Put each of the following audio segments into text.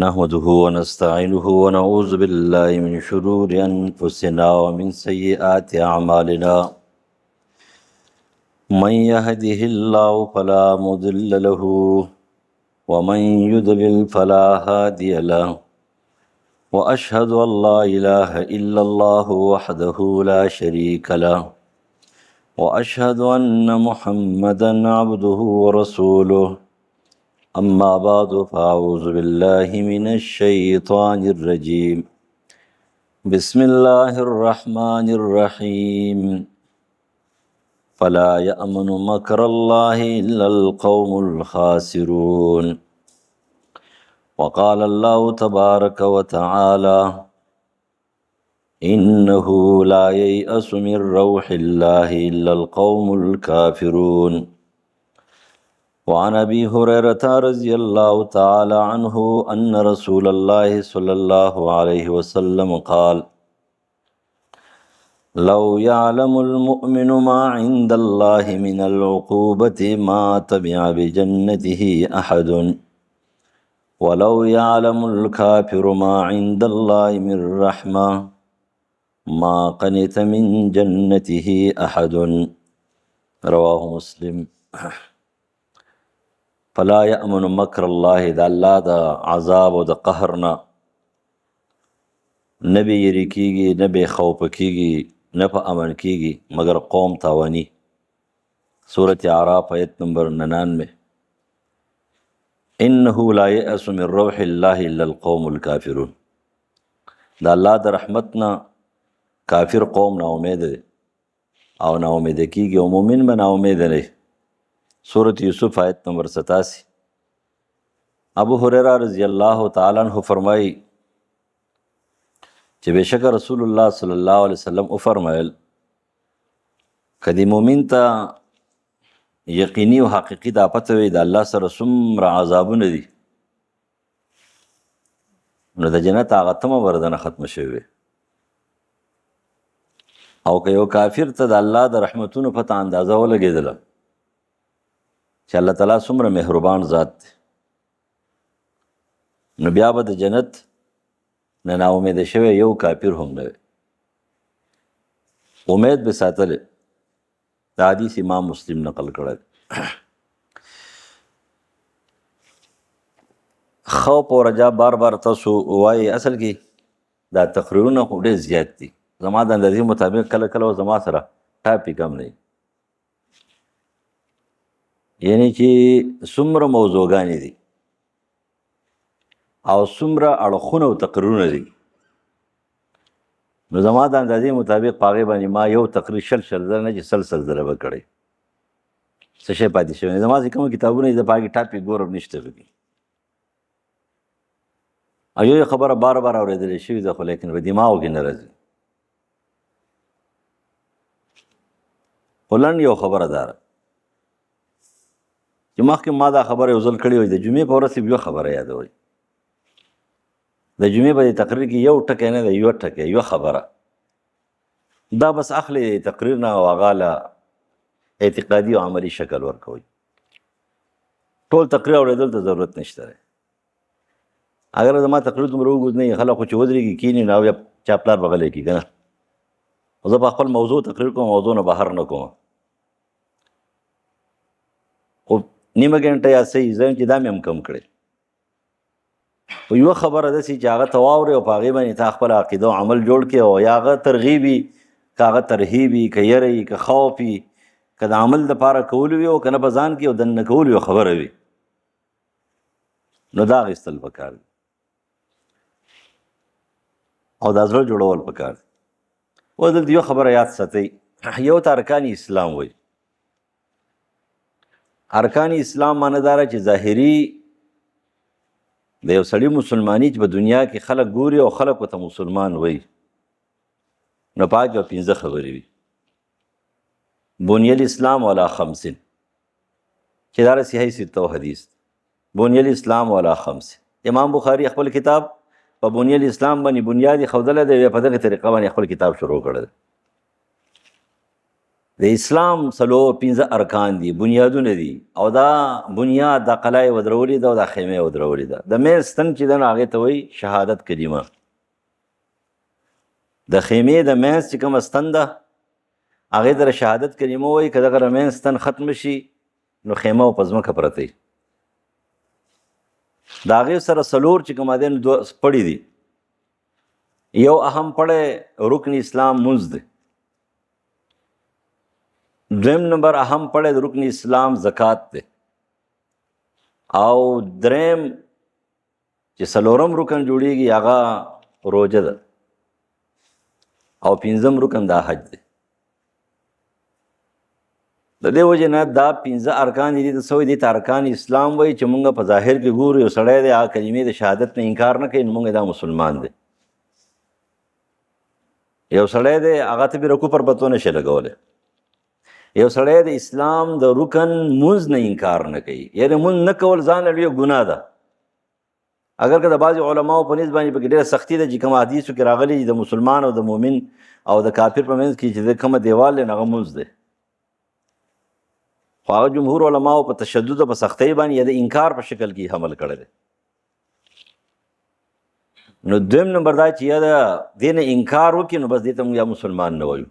نحمده ونستعينه ونعوذ بالله من شرور أنفسنا ومن سيئات أعمالنا من يهده الله فلا مضل له ومن يضلل فلا هادي له وأشهد أن لا إله إلا الله وحده لا شريك له وأشهد أن محمدا عبده ورسوله أما بعد فأعوذ بالله من الشيطان الرجيم بسم الله الرحمن الرحيم فلا يأمن مكر الله إلا القوم الخاسرون وقال الله تبارك وتعالى إنه لا ييأس من روح الله إلا القوم الكافرون وعن أبي هريرة رضي الله تعالى عنه أن رسول الله صلى الله عليه وسلم قال لو يعلم المؤمن ما عند الله من العقوبة ما تبع بجنته أحد ولو يعلم الكافر ما عند الله من رحمة ما قنت من جنته أحد رواه مسلم. فلا يأمن مکر الله د الله د عذاب او د قهرنا نبی یری کیږي نبی خوف کیږي نه په امن کیږي مگر قوم تاوانی. سورۃ اعراف آیت نمبر 99. انه لا یأس من روح الله الا القوم الكافرون. د الله د رحمتنا کافر قوم نا امید دي او نا امید کیږي او مؤمن به نا امید نه. سورۃ یوسف آیت نمبر 87. ابو هریرہ رضی اللہ تعالیٰ عنہ فرمائی چې بشک رسول الله صلی الله علیه وسلم او فرمایل کدی مومن ته یقیني او حقیقي دا پته وي د الله سره څومره عذابونه دي نو د جنت هغه تمه وردنه ختم شوی او که یو کافر ته د الله د رحمتونو پته اندازه ولګېدله چې الله تعالی څومره مهربان ذات دی نو بیا به د جنت نه ناامید شوی یو کافر هم نه وي امید به ساتلی. دا حدیث امام مسلم نقل کړی. خوف او رجا بار بار تاسو وایي اصل کې دا تقریرونه خو ډېر زیات دي. زما د اندازې مطابق کله کله زما سره ټاپک هم نه وي، یعنی چې څومره موضوعګانې دي او څومره اړخونه او تقریرونه دي نو زما د اندازې مطابق په هغې باندې ما یو تقریر شل زره نه چې سل زره به کړی څه شی پاتې شوی. زما چې کوم کتابونه دي د په هغې ټاپک ګورم نشته پکې او یو خبره بار بار اورېدلی شوې ده خو لیکن په دماغو کې نه راځي. خو لنډ یو خبره ده چې مخکې ما دا خبره یو ځل کړې وي د جمعې په ورځ یوه خبره یادوئ. د جمعې په دې تقریر کې یو ټکی نه دی، یوه ټکی یوه خبره دا بس اخلي تقریر نه او هغه له اعتقادي او عملي شکل ورکوئ. ټول تقریر اورېدل ته ضرورت نشته دی. اگر زما تقریر دومره اوږد نه وي خلک خو چې ودرېږي کښېني نو بیا چا پلار به غلی کړي که نه. زه په خپل موضوع تقریر کوم، موضوع نه بهر نه کوم. خو نیمه ګنټه یا څه زه چې دا مې هم کم کړی خو یوه خبره داسې چې هغه ته واورې او په هغې باندې تا خپله عقیده او عمل جوړ کړې او یا هغه ترغیب وي که هغه ترهیب وي که یره وي که خوف وي که د عمل دپاره کولو وي او که نه په ځان کې او دننه کولو یو خبره وي نو دا اخیستل پکار دي او دا زړه جوړول پکار دي. اوس دلته یو خبره یاد ساتئ، یو ته ارکان اسلام وایي. ارکان اسلام معنی دا چې ظاهري د یو سړي مسلماني چې په دنیا کې خلک ګوري او خلک ورته مسلمان وایي نو په هغې به 15 خبرې وي. بني الاسلام علی 5 چې دا صحیح سته حدیث بني الاسلام علی 5. امام بخاری خپل کتاب په بني الاسلام باندې بنیاد یې ښودلی دی، په دغې طریقه باندې خپل کتاب شروع کړی دی. د اسلام 15 ارکان دي، بنیادونه دي، او دا بنیاد د قلعه ودرولې ده او د خیمه ودرولې ده. د مین ستن چې ده هغې ته وایي شهادت کلمه. د خیمې د مینځ چې کومه ستن ده هغې ته شهادت کلمه وایي. که دغه مینځ ستن ختم شي نو خیمه په ځمکه پرته وي. د هغې سره څلور چې کومه دی نو پړي دي. یو اهم پړی رکن اسلام مونځ دی. دویم نمبر اهم پړی د رکن اسلام زکات دی. او دریم چې څلورم رکن جوړیږي هغه روژه ده. او پنځم رکن دا حج دی. د دې وجې نه دا 15 ارکان دي د څه وایي دې ته ارکان اسلام وایي چې مونږ په ظاهر کې ګورو یو سړی دی هغه کلمې د شهادت نه انکار نه کوي نو مونږ دا مسلمان دی. یو سړی دی هغه ته بې رکوع پر بتو نشي لګولی. یو سړی د اسلام د رکن مونځ نه انکار نه کوي، یعنې مونځ نه کول ځان له لویه ګناه ده. اگر که د بعضې علماو په نسبت باندې پکې ډېره سختي ده چې کوم حدیثو کې راغلي د مسلمان او د مؤمن او د کافر په منځ کې چې د کومه دیوال دی هغه مونځ دی. خو هغه جمهور علماو په تشدد او په سختۍ باندې یا د انکار په شکل کې حمل کړی دی. نو دویم نمبر دا چې یا د دې نه انکار وکړي نو بس دې ته موږ یا مسلمان نه وایو.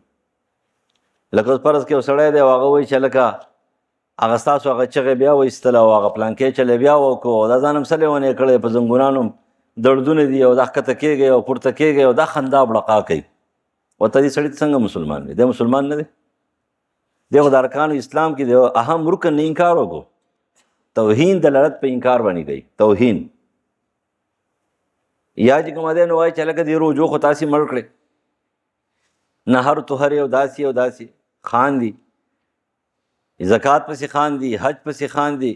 لکه فرض کې یو سړی دی او هغه وایي چې لکه هغه ستاسو هغه چغې بیا وایستله او هغه پلانکې چلې بیا وکړو او دا ځان هم څه لیونی کړی په زنګونانو دردونه دي او دا ښکته کېږي او پورته کېږي او دا خندا بړقا کوي. ورته دې سړي څنګه مسلمان دی؟ دی مسلمان نه دی. دی خو د ارکانو اسلام کې دی اهم رکن نه انکار وکړو. توهین دلالت په انکار باندې کوي. توهین یا چې کومه دی نو وایي چې لکه دې روجو خو تاسې مړ کړې، نهر طهر او داسې او داسې خاندي، زکات پسې خاندي، حج پسې خاندي.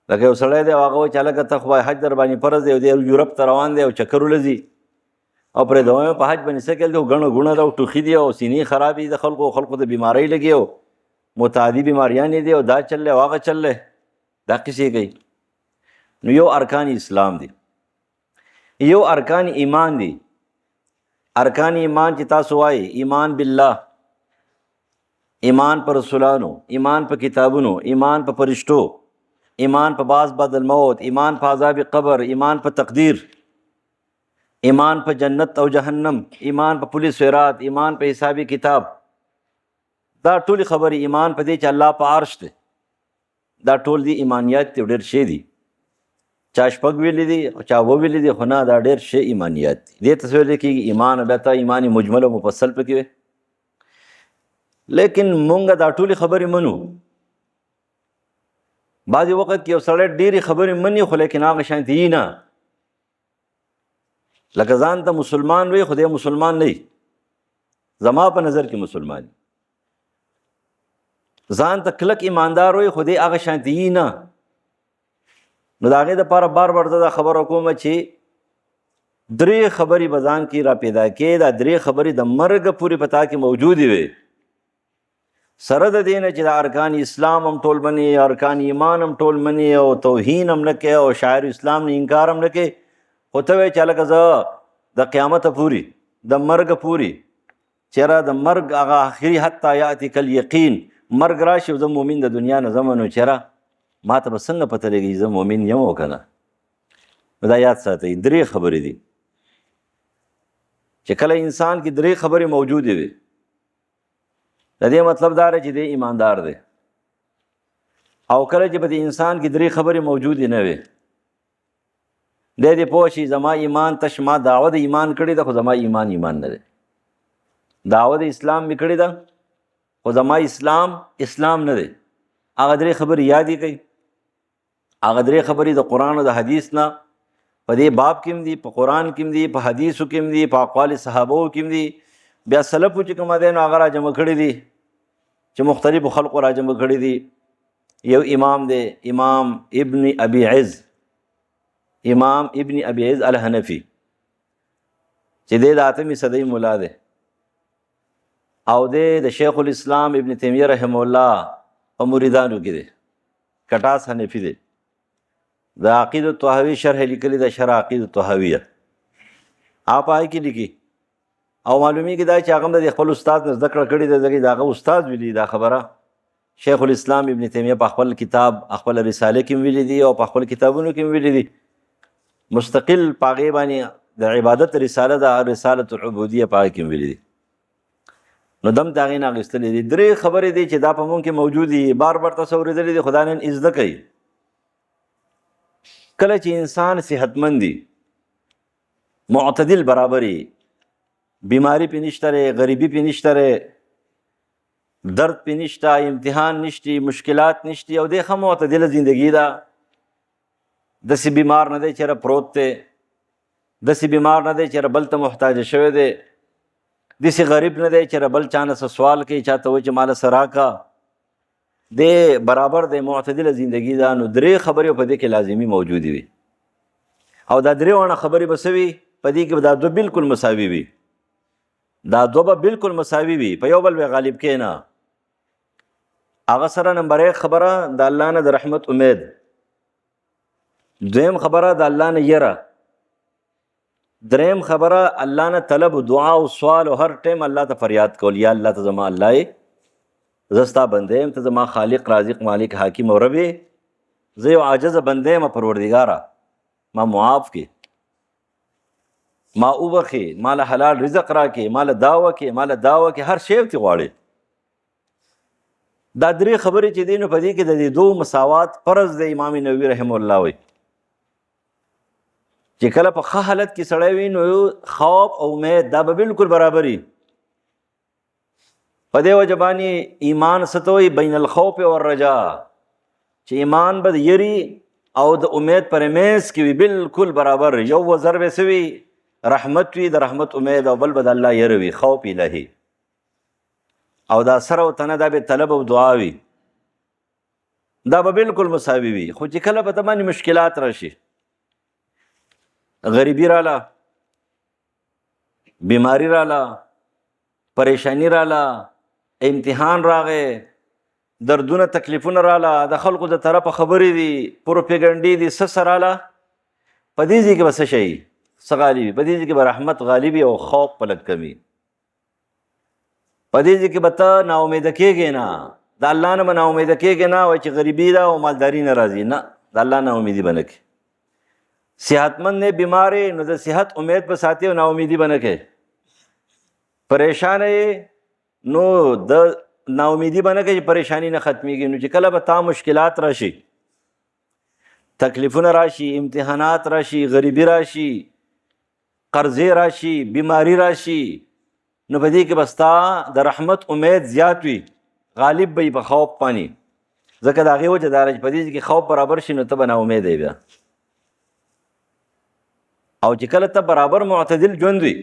لکه یو سړی دی هغه وایي چې هلکه ته خو حج در باندې فرض دی او دی یورپ ته روان دی او چکر ولځي او پرې دویم په حج باندې څه کول دی او ګڼه ګوڼه ده او ټوخي دي او سینې خرابې د خلکو د بیمارۍ لګي او متعدي بیماریانې دي او دا چل دی او هغه چل دی، دا قصې کوي. نو یو ارکان اسلام دی، یو ارکان ایمان دی. ارکان ایمان چې تاسو وایي ایمان بالله، ایمان په رسولانو، ایمان په کتابونو، ایمان په فرشتو، ایمان په بعض بعد الموت، ایمان په عذاب قبر، ایمان په تقدیر، ایمان په جنت او جهنم، ایمان په پولیس صراط، ایمان په حسابي کتاب. دا ټولې خبرې ایمان په دې چې الله په عرش دی. دا ټول دي ایمانیات دي، ډېر شی دي. چا شپږ ویلي دي او چا اووه ویلي دي، خو نه دا ډېر ښه ایمانیات دي. دې ته څه ویل کېږي؟ ایمان. بیا ته ایمان مجمل او مفصل پکې وي. لیکن مونږ دا ټولې خبرې منو. بعضې وخت کې یو سړی ډېرې خبرې مني خو لیکن هغه شانتي یي نه. لکه ځان ته مسلمان وي خو دی مسلمان نه وي. زما په نظر کې مسلمان ځان ته کلک ایماندار وي خو دی هغه شانتي یي نه. نو د هغې دپاره بار بار زه دا خبره کوم چې 3 خبرې به ځان کې را پیدا کړې. دا 3 خبرې د مرګ پورې په تا کې موجودې وي، سره د دې نه چې د ارکان اسلام هم ټول مني، ارکان ایمان هم ټول مني او توهین هم نه کوي او شاعر اسلام نه انکار هم نه کوي. خو ته وایې چې هلکه زه د قیامته پورې د مرګ پورې چېرې د مرګ هغه آخري حتی یاتیک الیقین مرګ راشي او زه مؤمن د دنیا نه ځم نو چېرې ما ته به څنګه پته لګي زه مؤمن یم او که نه؟ نو دا یاد ساتئ 3 خبرې دي چې کله انسان کې 3 خبرې موجودې وي د دې مطلب دا دی چې دی ایماندار دی. او کله چې په دې انسان کې 3 خبرې موجودې نه وي دی دې پوه شي زما ایمان تش ما دعوه د ایمان کړې ده خو زما ایمان نه دی. دعوه د اسلام مې کړې ده خو زما اسلام نه دی. هغه 3 خبرې یادې کوي. هغه 3 خبرې د قرآن او د حدیث نه په دې باب کې هم دي، په قرآن کې هم دي، په حدیثو کې هم دي، په اقوال صحابو کې هم دي. بیا سلفو چې کومه دی نو هغه راجمع کړي دي چې مختلفو خلقو راجمع کړي دي. یو امام دی امام ابن ابي عز الحنفي چې دی د 8مې صدۍ مولا دی او دی د شیخ الاسلام ابن تیمیه رحمه الله په مریدانو کې دی. کټاس حنفي دی. د عقیدة الطحاوی شرح لیکلی د شرح عقیدة الطحاویه. آپ آئی کې لیکي او معلومیږي دا چې هغه هم د خپل استاد نه زده کړه کړې ده، ځکه د هغه استاد ویلي دا خبره. شیخ الاسلام ابن تیمیه په خپل کتاب خپل رساله کې ویلي دي او په خپل کتابونو کې ویلي دي، مستقل په هغې باندې د عبادت رساله ده، رسالة العبودیه په هغې کې ویلي دي. نو دم د هغې نه اخیستلي دي. درې خبرې دي چې دا په مونږ کې موجود دي، بار بار تاسو اورېدلي دي، خو دا نن زده کوي. کله چې انسان صحتمند دی، معتدل برابري، بیماری پې نشته دی، غریبي پې نشته دی، درد پې نشته، امتحان نشتی، مشکلات نشتی، او دی ښه معتدله زندگی ده. داسې بیمار نه دی چې پروت دی، داسې بیمار نه دی چې بل ته محتاج شوی دی، داسې غریب نه دی چې بل چا نه څه سوال کوي، چاته وایي چې ماله څه راکړه. دی برابر دی، معتدله زندگی ده. نو درې خبرې په دې کې لازمي موجودې وي، او دا درې واړه خبرې به څه وي په دې کې، به دا دوه بالکل مساوي وي. دا دوه به بالکل مساوي وي، په یو بل به غالب کېنه. هغه سره نمبر 1 خبره د الله نه د رحمت امید، دویم خبره د الله نه یره، دریم خبره الله نه طلب و دعا او سوال، او هر ټیم الله ته فریاد کول، یا الله ته زما الله یې، زه ستا بنده یم، ته زما خالق رازق مالک حاکم او رب یې، زه یو عاجزه بنده یم پروردګاره، ما معاف کړې، ما وبخې، ما له حلال رزق راکې، ما له دا وکې، ما له دا وکې، هر شی ورته غواړې. دا درې خبرې چې دي نو په دې کې د دې دوه مساوات فرض دی. امام نووي رحم الله وایي چې کله په ښه حالت کې سړی وي نو خوف او امید دا به بالکل برابر وي. په دې وجه باندې ایمان څه ته وایي؟ بین الخوف والرجا، چې ایمان به د یری او د امید پر منځ کې وي، بالکل برابر. یو وزر به څه وي؟ رحمت وي، د رحمت امید، او بل به د الله یره وي، خوف الهي. او دا سره او تنه دا به طلب او دعا وي، دا به بالکل مساوي وي. خو چې کله په ته باندې مشکلات راشي، غریبی راله، بیماری راله، پریشانی راله، امتحان راغی، دردونه تکلیفونه راله، د خلقو د طرفه خبرې دي، پروپیګنډې دي، څه راله، په دې ځای کې به څه شي؟ څه غالب وي؟ په دې ځای کې به رحمت غالب وي او خوف په لږ کمي. په دې ځای کې به ته ناامیده کېږې نه، د الله نه به ناامیده کېږې نه، وایي چې غریبي ده او مالداري نه راځي، نه، د الله ناامیدي به نه کوې. صحتمند نه بیمار نو د صحت امید په ساتي او ناامیدي به نه کوې. پریشان یې نو د ناامیدي به نه کوې چې پریشانی نه ختمېږي. نو چې کله به تا مشکلات راشي، تکلیفونه راشي، امتحانات راشي، غریبي راشي، قرضې راشي، بیماری راشي، نو په دې کې به ستا د رحمت امید زیات وي، غالب به په خوف باندې. ځکه د هغې وجه دا ده چې په دې کې خوف برابر شي نو ته به ناامیده یې بیا. او چې کله ته برابر معتدل ژوند وي،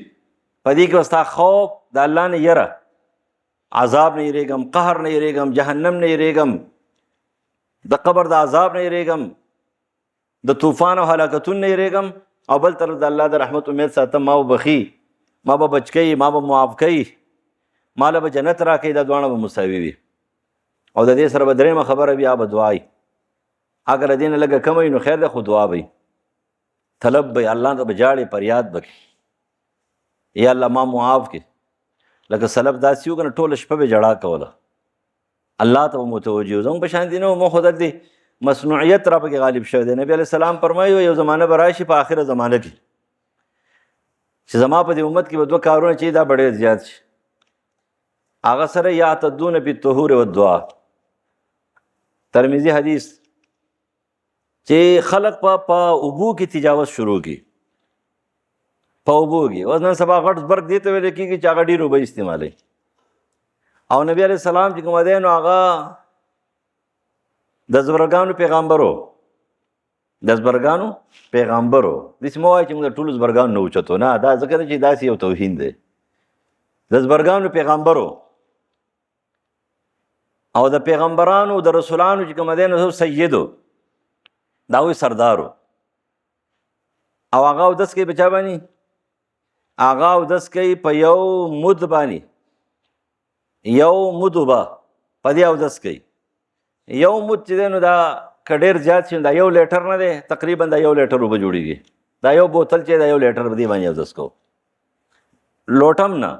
په دې کې به ستا خوف د الله نه یره، عذاب نه یریږم، قهر نه یریږم، جهنم نه یریږم، د قبر د عذاب نه یریږم، د طوفان او هلاکتون نه یریږم، او بل طرف د الله د رحمت امید ساتم، ما به بخي، ما به بچ کوي، ما به معاف کوي، ما له به جنت راکوي. دا دواړه به مساوي وي. او د دې سره به درېیمه خبره بیا به دعا وي. اگر د دې نه لږه کمه وي نو خیر ده، خو دعا به وي، طلب به الله ته به جاړې، فریاد به کوي، یا الله ما معاف کړي. لکه سلف داسې وو که نه، ټوله شپه به جړا کوله، الله ته به متوجه و. زموږ په شان دي نه وو، خو دلته مصنوعیت را پکې غالب شوی دی. نبی علیه السلام فرمایي یو زمانه به راشي په آخره زمانه کې چې زما په دې امت کې به 2 کارونه چې دا ډېر زیات شي. هغه سره یعتدون بالطهور والدعا، ترمذي حدیث، چې خلق په اوبو کې تجاوز شروع کی، په اوبو کې. اوس نن سبا غټ برګ دې ته ویل کېږي چې هغه ډېر اوبه استعمالوي. او نبی علیه السلام چې کوم دی نو هغه د زبرګانو پیغمبرو، د زبرګانو پیغمبرو، داسې مه وایي چې موږ د ټولو زبرګانو نه اوچتو، نه، دا ځکه نه چې داسې یو توهین دی. د زبرګانو پیغمبرو او د پیغمبرانو د رسولانو چې کوم دی نو سیدو، دا وایي سردارو. او هغه اودس کوي په چا باندې؟ هغه اودس کوي په یو مد باندې، یو مد اوبه په دې اودس کوي. یو مد چې دی نو دا که ډېر زیات شي دا 1 لیټر نه دی، تقریبا دا 1 لیټر اوبه جوړېږي. دا یو بوتل چې دا 1 لیټر په دې باندې اودس کوو. لوټم نه،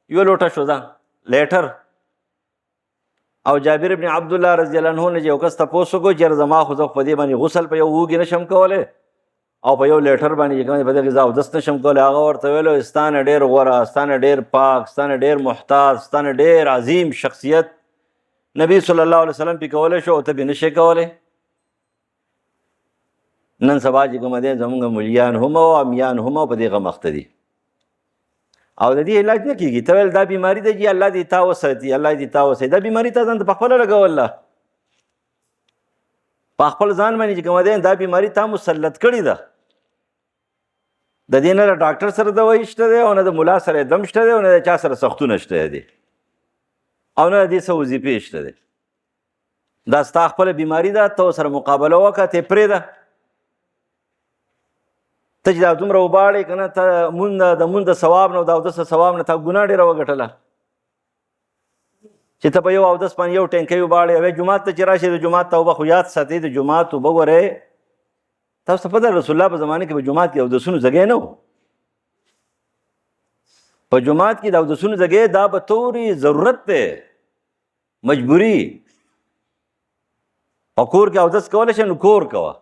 یو لوټه شو ده لیټر. او جابر ابن عبدالله رضی الله عنه نه یو کس تپوس وکړو چې زما خو زه په دې باندې غسل په یو وږي نشم کولی او په یو لیټر باندې چې کوم په دغې زه اودس نشم کولی. هغه ورته ویلو ستا نه ډېر غوره، ستا نه ډېر پاک، ستا نه ډېر محتاط، ستا نه ډېر عظیم شخصیت نبی صلی الله علیه وسلم پې کولی شو او ته پې نشې کولی. نن سبا چې کومه دی زمونږ ملیان هم او امیان هم په دې غم اخته دي او د دې علاج نه کېږي. ته ویل دا بیماري ده چې الله دې تا وساتي، الله دې تا وساتي. دا بیماري ته ځان ته په خپله لګوله، په خپل ځان باندې چې کومه دی دا بیماري تا مسلط کړې ده. د دې نه د ډاکټر سره دوايي شته دی او نه د ملا سره دم شته دی او نه د چا سره سختونه شته دی او نه د دې څه وظیفې شته دی. دا ستا خپله بیماري ده، ته سره مقابله وکړه، ته یې پرېږده. ته چې دا دومره وباړې که نه، ته د مونځ د ثواب نه او د اودس د ثواب نه تا ګناه ډېره وګټله چې ته په یو اودس باندې یو ټینکی وباړې او جومات ته چې راشې د جومات توبه خو یاد ساتئ. د جومات توبه ګورئ، تاسو ته پته رسول الله په زمانه کې په جومات کې اودسونو ځګی نه و. په جومات کې د اودسونو ځګی دا به طوري ضرورت دی، مجبوري. په کور کې اودس کولی شې نو کور کوه.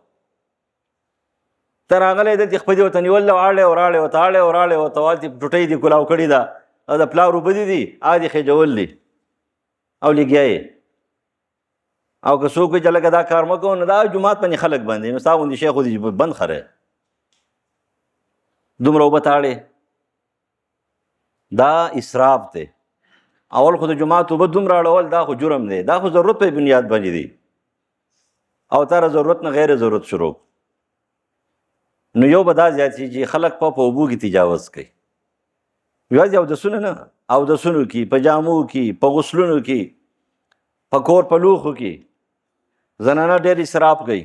ته راغلی دلته خپدې ورته نیول او اړلی او راړلی ورته اړلی او راړلی ورته والتې ټوټۍ دي کلاو کړي ده او د پلار اوبه دي هغه دې خېجول دي او لګیا یې. او که څوک وایي چې لکه دا کار مه کوو نو دا جومات باندې خلک باندې نو ستا غوندې شیخ خو دې بند خره دومره اوبه تاړې. دا اسراف دی. اول خو د جومات اوبه دومره اړول دا خو جرم دی، دا خو ضرورت په بنیاد باندې دی او تاره ضرورت نه غیر ضرورت شروع. نو یو به دا زیات شي چې خلک په اوبو کې تجاوز کوي. یوازې اودسونه نه، اودسونو کې، په جامو کې، په غسلونو کې، په کور په لوښو کې زنانه ډېر اسراف کوي.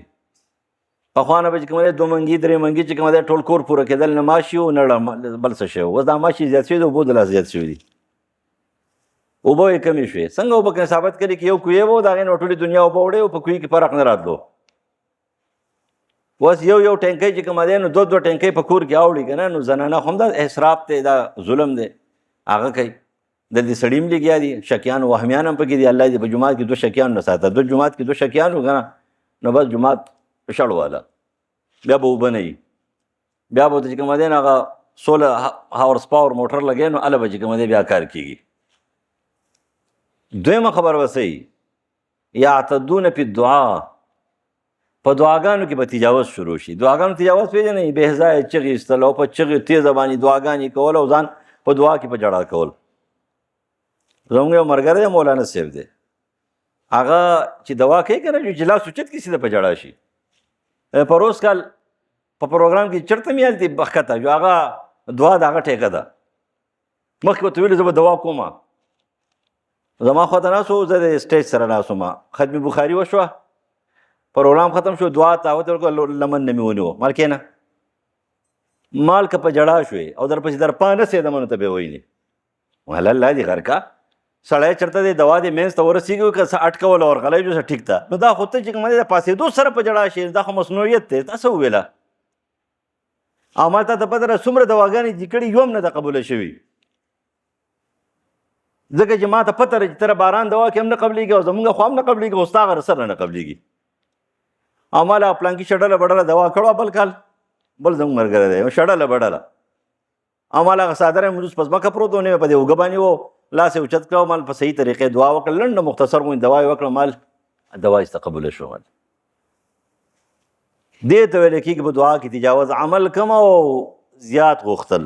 پخوا نه به چې کوم دی 2 منګي 3 منګي چې کوم دی ټول کور پوره کېدل، نه ماشي و نه بل څه شی و. اوس دا ماشي زیات شوي دي، اوبو د لا زیات شوي دي، اوبه یې کمې شوې. څنګه اوبه کې ثابت کړي چې یو کوی و د هغې نه ټولې دنیا اوبه وړې او په کوی کې فرق نه راتلو. اوس یو ټینکی چې کوم دی نو 2 ټینکی په کور کې اوړي که نه، نو زنانه خو هم دا اسراف دی، دا ظلم دی، هغه کوي. دلته سړي هم لګیا دي، شکیان وهمیان هم پکې دي. الله دې په جومات کې 2 شکیان نه ساته. جومات کې 2 شکیان و که نه نو بس جومات شړ واله، بیا به اوبه نه وي. بیا به ورته چې کوم دی نو هغه 16 هاورس پاور موټر لګی نو هله به چې کوم دی بیا کار کېږي. دویمه خبر وسئ یعتدون فی الدعا، په دعاګانو کې به تجاوز شروع شي. دعاګانو تجاوز پېژنئ، بې ځایه چغې ایستل او په چغې تیزه باندې دعاګانې کول او ځان په دعا کې په ژړا کول. زموږ یو ملګری دی مولانا صاحب دی، هغه چې دوا کوي که نه چې لاس اوچت کړي سیده په ژړا شي. په روز کال په پروګرام کې چېرته مې هلتې بښکته جو هغه دعا د هغه ټیکه ده. مخکې ورته ویلو زه به دوا کوم، زما خواته ناست و، زه د سټیج سره ناست وم، ختم بخاري وشوه، پروګرام ختم شو، دعا دعوت ورکړه، لمن نه مې ونیو. مال کښېنه، مال که په ژړا شوې او درپسې در پا نه سېدم نو ته به یې ویلې وهله الله دې غر کا. سړی چېرته دی دوا دې منځ ته ورسېږي که څه اټکول او ورغلی جو څه ټیک ده. نو دا خو ته چې کوم دی د پاسېدو سره په ژړا شي، دا خو مصنوعیت دی. تا څه وویله؟ او ما تا ته پته ده څومره دواګانې چې کړي یو هم نه ده قبوله شوي، ځکه چې ما ته پته ده چې ته باران دوا کې هم نه قبلېږي او زمونږ خوا هم نه قبلېږي او ستا هغه سره نه قبلېږي. او ما له پلانکي شډله بډله دوا کړو بل کال، بل زموږ ملګری دی شډله بډله، او ما له هغه څادر یې مروس په ځمکه پروت و، نه یې په دې اوږه باندې و، لاس یې اوچت کړه، مال په صحیح طریقې دعا وکړه، لنډه مختصر غوندې دوا یې وکړه، مال دوا یې قبوله شو. دې ته ویل کېږي په دعا کې تجاوز. عمل کم او زیات غوښتل.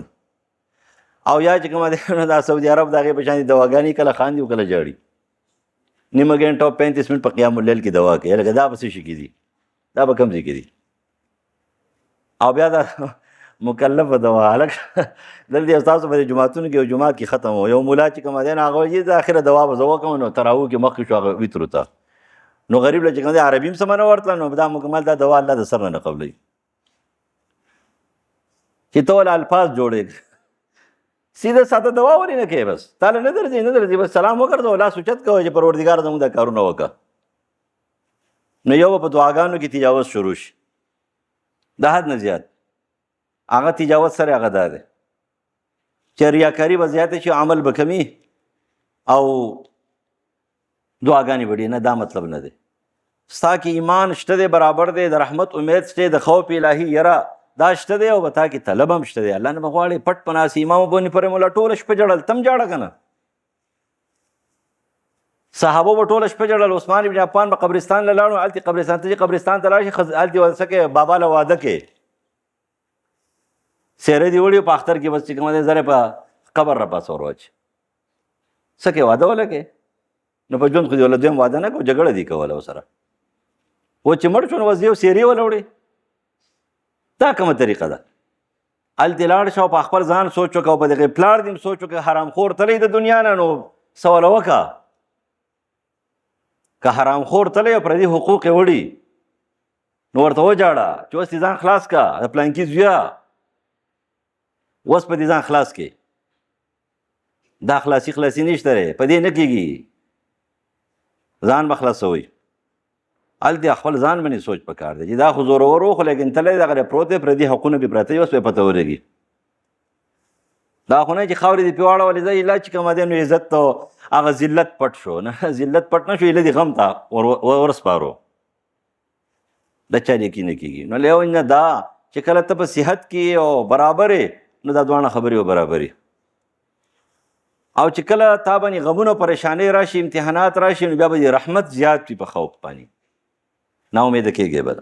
او یا چې کومه دی نو دا سعودي عرب د هغې په شان دي دواګانې کله خاندي او کله ژاړي. نیمه ګنټه او 35 منټ په قیام اللیل کې دوا کوي. لکه دا به څه شي کې دي، دا به کوم ځای کې دي؟ او بیا دا مکلفه دوا هلکه دلته یو ستاسو په جوماتونو کې یو جومات کې ختم و، یو ملا چې کومه دی نو هغه وایي د اخره دوا به زه وکړم. نو تراویح کې مخکې شو هغه وترو ته، نو غریب له چې کوم دی عربي هم سمه نه ورتله، نو دا مکمل دا دوا الله د سر نه قبلوي. چې ته ول الفاظ جوړې سیده ساده دوا ولې نه کوې؟ بس تاله نه درځي نه درځي، بس سلام وګرځوه، لاس اوچت کوه چې پروردګار زموږ دا کارونه وکړه. نو یو په دعاګانو کې تجاوز شروع شي د حد نه زیات. هغه تجاوز سره هغه دا دی چې ریاکاري به زیاته شي، عمل به کمی او دعاګانې به ډېرې. نه، دا مطلب نه دی. ستا کې ایمان شته دی، برابر دی، د رحمت امید شته، د خوف الهي یره دا شته دی، او به تا کې طلب هم شته دی. الله نه به غواړې پټ په ناست امام ابو حنیفه رحمه الله ټوله شپه جړل، تم جاړه که نه؟ صحابه به ټوله شپه جړل. عثمان بن عفان به قبرستان له لاړو، هلته قبرستان ته چې قبرستان ته لاړ شي، هلته ورڅه کې بابا له واده کې سیره دې وړي په اختر کې، بس چې کومه دی زره په قبر را پاس ورواچي. څه کې واده وله کې؟ نو په ژوند خو دې وله دویم واده نه کوو، جګړه دې کوله ورسره. و چې مړ شو نو بس یو سیرې وله وړې. دا کومه طریقه ده؟ هلته لاړ شه او په خپل ځان سوچ وکړه، او په دغې پلار دې هم سوچ وکړه. حرام خور تلی د دنیا نه، نو څه وله وکړه. که حرام خور تلی او پردي حقوق یې وړي، نو ورته وجاړه چې اوس دې ځان خلاص که، د پلانکي زویه اوس په دې ځان خلاص کې. دا خلاصي نشته دی، په دې نه کېږي. ځان به خلاصوئ، هلته خپل ځان باندې سوچ پکار دی چې دا خو زورور و، خو لیکن تلی دغه پروت دی، پردي حقونه پې پراته وي، اوس پې پته ورېږي. دا خو نه چې خاورې دې پې واړولې، زه ایله چې کومه دی نو عزت ته هغه ذلت پټ شو. نه، ذلت پټ نه شو، ایله دې غم ته ورسپارو. دا چا لیکي نه کېږي. نو لیو نه، دا چې کله ته په صحت کې او برابر یې، نو دا دواړه خبرې و برابرې. او چې کله تا باندې غمونه پریشانۍ راشي، امتحانات راشي، نو بیا به رحمت زیات وي په خوف باندې، نا امیده کېږي به.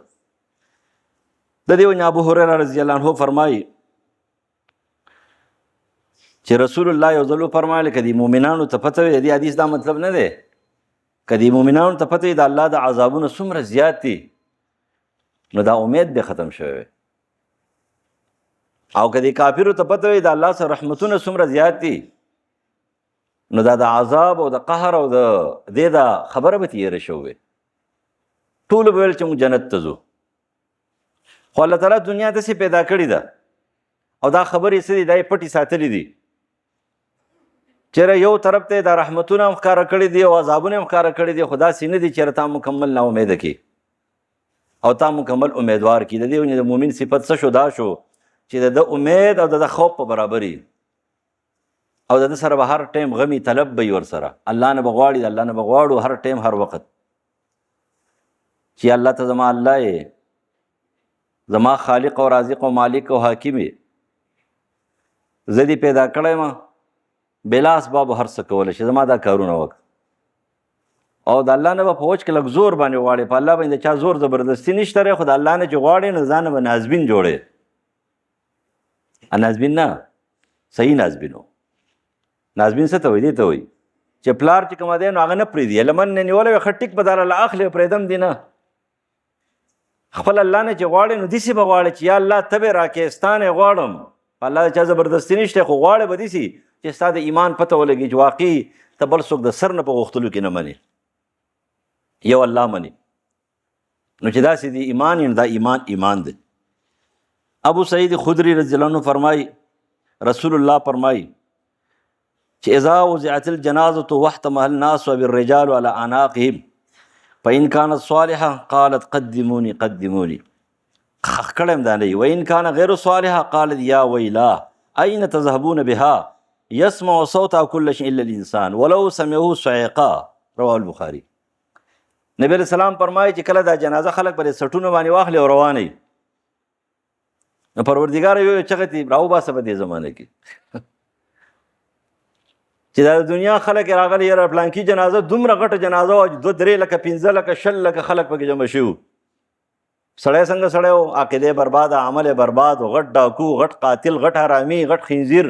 د دې وجې ابو هریره رضی الله عنه فرمایي چې رسول الله یو ځل وفرمایل که د مؤمنانو ته پته وي، د دې حدیث دا مطلب نه دی، که د مؤمنانو ته پته وي د الله د عذابونه څومره زیات دي، نو دا امید به ختم شوی وي. او که د کافرو ته پته وي د الله سره رحمتونه څومره زیات دي، نو دا د عذاب او د قهر او د دې دا خبره به تېره شوې. ټولو به ویل چې موږ جنت ته ځو، خو الله تعالی دنیا داسې پیدا کړې ده، او دا خبرې څه دي، دا یې پټې ساتلې دي. چېرې یو طرف ته دا رحمتونه هم ښکاره کړي دي او عذابونه هم ښکاره کړي دي، خو داسې نه دي چېرې تا مکمل نا امیده کړي او تا مکمل امیدوار کړي. د دې وجې د مؤمن صفت څه شو؟ دا شو چې د امید او د خوف په برابر وي، او د سره به هر ټیم غمی طلب به وي ورسره. الله نه به غواړي، الله نه به غواړو هر ټیم هر وخت چې الله ته زما الله یې، زما خالق او رازق او مالک او حاکم یې، زه دې پیدا کړی یم، بلا اسباب هر څه کولی شي، زما دا کارونه وکړه. او د الله نه به په وچ کې لږ زور باندې غواړې، په الله باندې د چا زور زبردستي نشته دی، خو د الله نه چې غواړې نو ځان به نازبین جوړې. نازبین نه، صحیح نازبین و. نازبین څه ته وایي؟ دې ته وایي چې پلار چې کومه دی نو هغه نه پرېږدي، لمن نه نیولی وي ښه ټیک به در الله اخلي، پرېږدم دې نه. خپل الله نه چې غواړې نو داسې به غواړې چې یا الله ته به راکې، ستا نه یې غواړم، په الله د چا زبردستي نشته، خو غواړې به داسې چې ستا د ایمان پته ولګي چې واقعي ته بل څوک د سر نه په غوښتلو کې نه منې، یو الله منې. نو چې داسې د ایمان یې، دا ایمان دی. ابو سعید خدری رضی الله عنه فرمایي، رسول الله فرمایي چې اذا وضعت الجنازة واحتمها الناس وبالرجال على اعناقهم فإن كانت صالحة قالت قدموني قدموني، کړم دا نه وي. وإن كان غير صالحة قالت يا ويلاه أين تذهبون بها يسمع صوتها كل شيء إلا الإنسان ولو سمعه صعقا، رواه البخاري. نبی علیہ السلام فرمایي چې کله دا جنازه خلک په سټونو باندې واخلي او روانوي، نو پروردګار یو چغتې راوباسه په دې زمانه کې چې دا د دنیا خلک راغلي، یاره پلانکي جنازه دومره غټه جنازه وه، 2-3 لکه 15 لکه 20 لکه خلک پکې جمع شوي. سړی څنګه سړی و؟ عقیدې برباد، عمل برباد، غټ ډاکو، غټ قاتل، غټ حرامي، غټ خنزیر،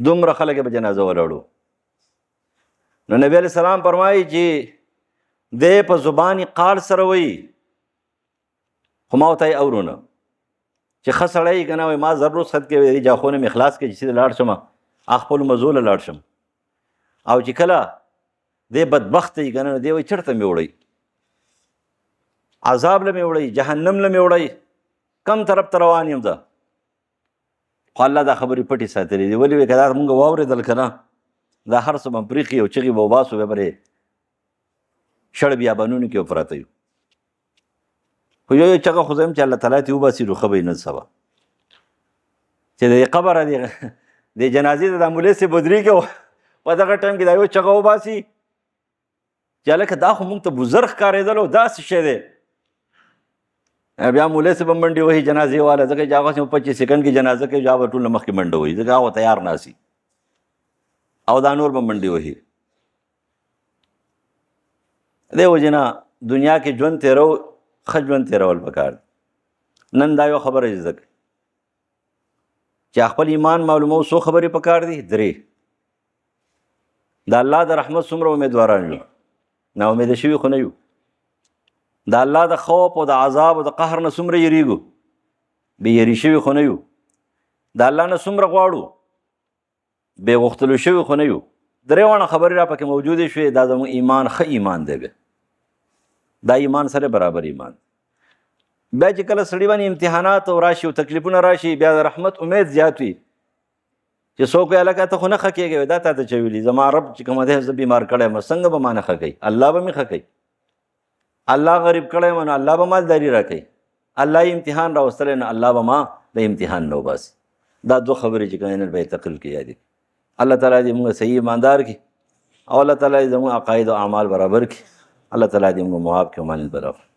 دومره خلک به جنازه ولاړو. نو نبی علیہ السلام فرمایي چې دی په زبان قال سره وایي، خو ما ورته یې اورونه چې ښه سړی که نه وایي، ما زر روز خط کوي، دې جاخونه مې خلاص کړي چې سیده لاړ شم خپلو مزو له لاړ شم. او چې کله دی بدبخت دی که نه، دی وایي چېرته مې وړئ، عذاب له مې وړئ، جهنم له مې وړئ، کم طرف ته روان یم زه. خو الله دا خبرې پټې ساتلې دي. ولې وایي که دا مونږ واورېدل که نه، دا هر څه به پرېښي او چغې به وباسو، بیا به شړ بیابانونو کې پراته یو. خو یو چغه خو زه یم چې الله تعالی ته وباسي نو ښه به یې نن سبا. چې د قبر د جنازې د مولې سي بدري کې په دغه ټایم کې دا یو چغه وباسي چې هلکه دا خو مونږ ته بزرګ ښکارېدل او داسې شی دی. بیا مولې سي به منډې وهي جنازې والا، ځکه چې هغه 25 سیکنډ کې جنازه کوي، هغه ټول نه مخکې منډه وهي، ځکه هغه تیار ناسي او دا نور به منډې وهي. دې وجې نه دنیا کې ژوند تېرو ښه ژوند تېرول پکار دی. نن دا یو خبره زده کړئ چې خپل ایمان معلومو څو خبرې پکار دي. 3 د الله د رحمت څومره امیدواران یو، نا امیده شوي خو نه یو. د الله د خوف او د عذاب او د قهر نه څومره یریږو، بې یری شوي خو نه یو. د الله نه څومره غواړو، بې غوښتلو شوي خو نه یو. 3 واړه خبرې را پکې موجودې شوې. دا زموږ ایمان ښه ایمان دی، دا ایمان سره برابر ایمان. بیا چې کله سړي باندې امتحانات او راشي او تکلیفونه راشي، بیا د رحمت امید زیات وي چې څوک وایي هلکه ته خو نه ښه کېږې، دا تا ته چا ویلي زما رب چې کومه دی زه بیمار کړی یم، څنګه به ما نه ښه کوي؟ الله به مې ښه کوي. الله غریب کړی یم نو الله به مالداري را کوي. الله یې امتحان راوستلی نو الله به ما د امتحان نه وباسي. دا 2 خبرې چې کوم نن به یې تقریر کې یادې. الله تعالی دې موږ صحیح ایماندار کړي او الله تعالی دې زموږ عقاید او اعمال برابر کړي. الله تعالی دې موږ معاف کړي او مانند برابر